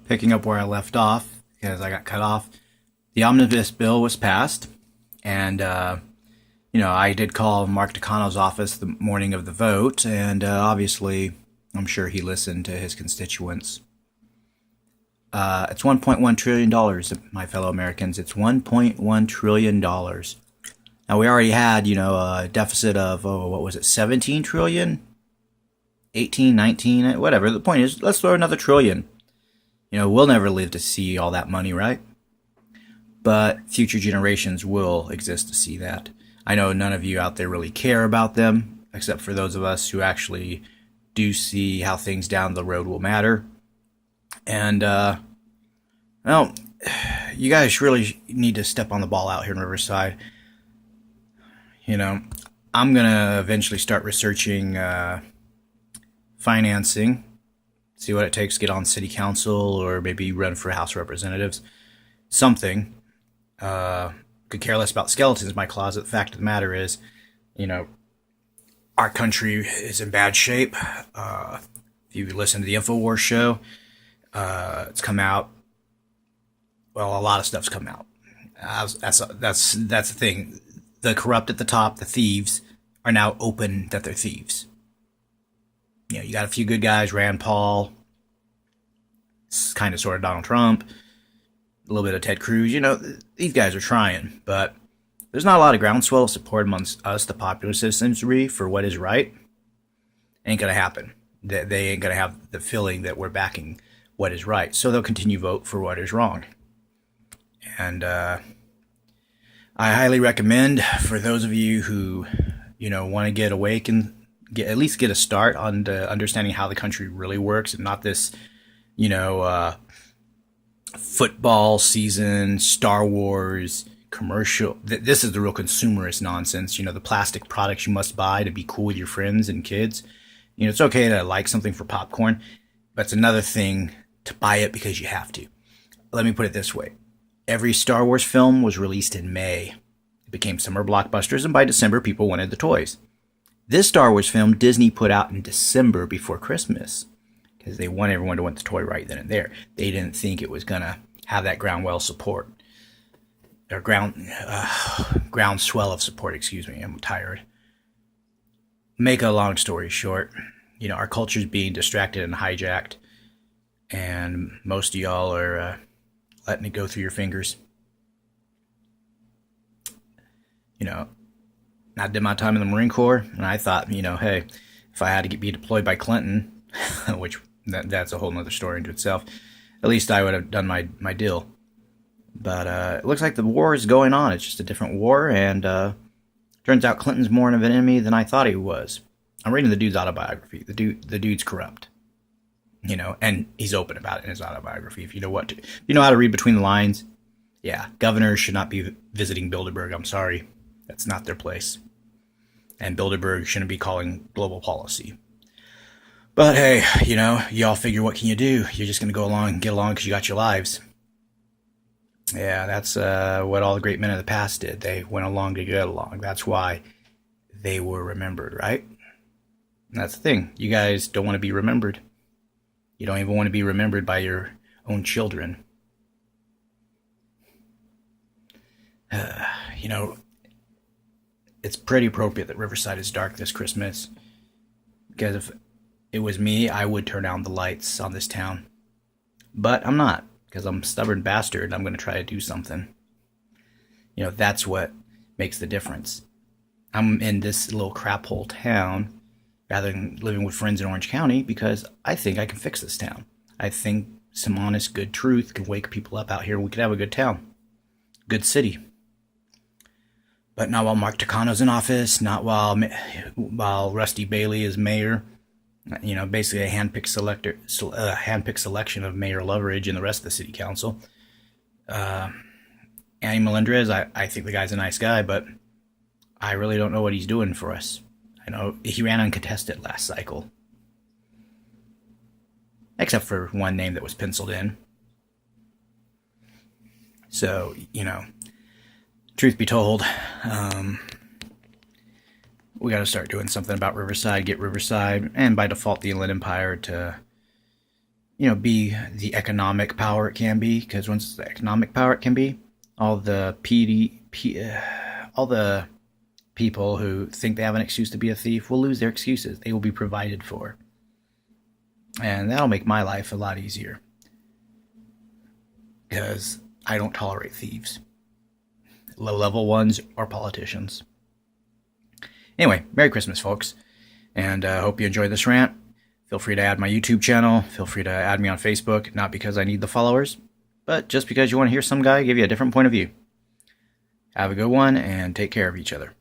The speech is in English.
picking up where I left off because I got cut off. The omnibus bill was passed, and I did call Mark Takano's office the morning of the vote, and obviously, I'm sure he listened to his constituents. It's $1.1 trillion, my fellow Americans. It's $1.1 trillion. Now, we already had, a deficit of, what was it, 17 trillion? 18, 19, whatever. The point is, let's throw another trillion. We'll never live to see all that money, right? But future generations will exist to see that. I know none of you out there really care about them, except for those of us who actually do see how things down the road will matter. And, you guys really need to step on the ball out here in Riverside. I'm going to eventually start researching financing, see what it takes to get on city council or maybe run for House of Representatives. Something. Could care less about skeletons in my closet. The fact of the matter is, our country is in bad shape. If you listen to the InfoWars show, it's come out. Well, a lot of stuff's come out. That's the thing. The corrupt at the top, the thieves, are now open that they're thieves. You got a few good guys, Rand Paul, kind of sort of Donald Trump, a little bit of Ted Cruz. These guys are trying, but there's not a lot of groundswell of support amongst us, the popular citizenry, for what is right. Ain't gonna happen. They ain't gonna have the feeling that we're backing what is right, so they'll continue to vote for what is wrong. And I highly recommend for those of you who want to get awake and at least get a start on understanding how the country really works, and not this football season, Star Wars commercial. This is the real consumerist nonsense. The plastic products you must buy to be cool with your friends and kids. It's okay to like something for popcorn, but it's another thing to buy it because you have to. Let me put it this way. Every Star Wars film was released in May. It became summer blockbusters, and by December, people wanted the toys. This Star Wars film, Disney put out in December before Christmas, because they want everyone to want the toy right then and there. They didn't think it was going to have that groundwell support. Or groundswell of support, excuse me. I'm tired. Make a long story short, our culture's being distracted and hijacked, and most of y'all are letting it go through your fingers. I did my time in the Marine Corps, and I thought, hey, if I had to be deployed by Clinton, which that's a whole nother story into itself, at least I would have done my deal. But it looks like the war is going on. It's just a different war, and turns out Clinton's more of an enemy than I thought he was. I'm reading the dude's autobiography. The dude's corrupt, and he's open about it in his autobiography. If you know how to read between the lines, yeah, governors should not be visiting Bilderberg. I'm sorry, that's not their place, and Bilderberg shouldn't be calling global policy. But hey, y'all figure, what can you do? You're just gonna go along and get along because you got your lives. Yeah, that's what all the great men of the past did. They went along to get along. That's why they were remembered, right? And that's the thing. You guys don't want to be remembered. You don't even want to be remembered by your own children. It's pretty appropriate that Riverside is dark this Christmas, because if it was me, I would turn down the lights on this town. But I'm not, because I'm a stubborn bastard, and I'm going to try to do something. That's what makes the difference. I'm in this little crap hole town rather than living with friends in Orange County, because I think I can fix this town. I think some honest, good truth can wake people up out here, and we could have a good town. Good city. But not while Mark Takano's in office, not while Rusty Bailey is mayor. Basically a handpicked selection of Mayor Loveridge and the rest of the city council. Annie Melendrez, I think the guy's a nice guy, but I really don't know what he's doing for us. I know he ran uncontested last cycle, except for one name that was penciled in. So, truth be told, we got to start doing something about Riverside, get Riverside, and by default the Inland Empire to be the economic power it can be. Because once the economic power it can be, all the all the people who think they have an excuse to be a thief will lose their excuses. They will be provided for. And that'll make my life a lot easier. Because I don't tolerate thieves. Low-level ones or politicians. Anyway, Merry Christmas, folks. And I hope you enjoyed this rant. Feel free to add my YouTube channel. Feel free to add me on Facebook. Not because I need the followers, but just because you want to hear some guy give you a different point of view. Have a good one, and take care of each other.